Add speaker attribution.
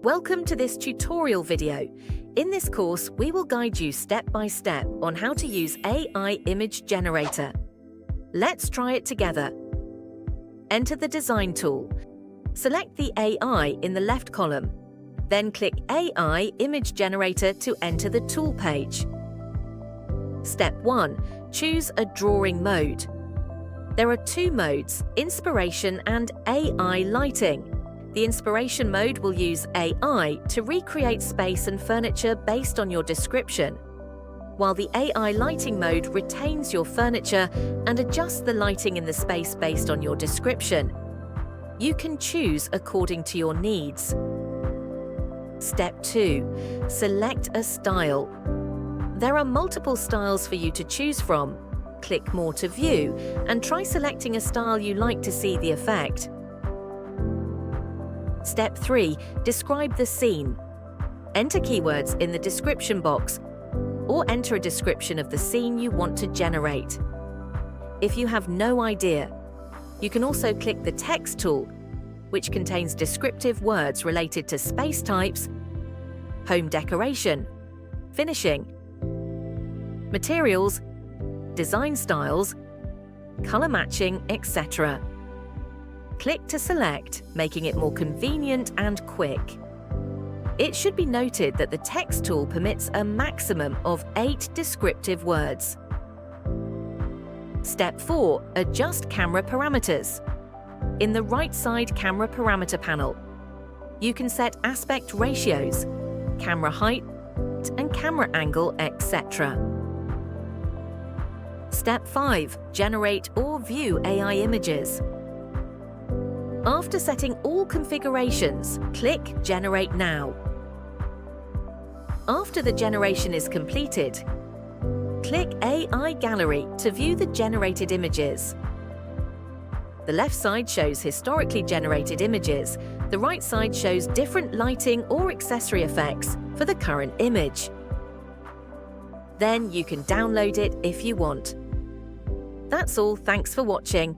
Speaker 1: Welcome to this tutorial video. In this course, we will guide you step by step on how to use AI Image Generator. Let's try it together. Enter the Design tool. Select the AI in the left column. Then click AI Image Generator to enter the tool page. Step 1. Choose a drawing mode. There are two modes, Inspiration and AI Lighting. The Inspiration mode will use AI to recreate space and furniture based on your description, while the AI Lighting mode retains your furniture and adjusts the lighting in the space based on your description. You can choose according to your needs. Step 2. Select a style. There are multiple styles for you to choose from. Click More to view and try selecting a style you like to see the effect. Step 3. Describe the scene. Enter keywords in the description box or enter a description of the scene you want to generate. If you have no idea, you can also click the Text tool, which contains descriptive words related to space types, home decoration, finishing, materials, design styles, color matching, etc. Click to select, making it more convenient and quick. It should be noted that the Text tool permits a maximum of 8 descriptive words. Step 4. Adjust camera parameters. In the right side camera parameter panel, you can set aspect ratios, camera height, and camera angle, etc. Step 5. Generate or view AI images. After setting all configurations, click Generate Now. After the generation is completed, click AI Gallery to view the generated images. The left side shows historically generated images. The right side shows different lighting or accessory effects for the current image. Then you can download it if you want. That's all. Thanks for watching.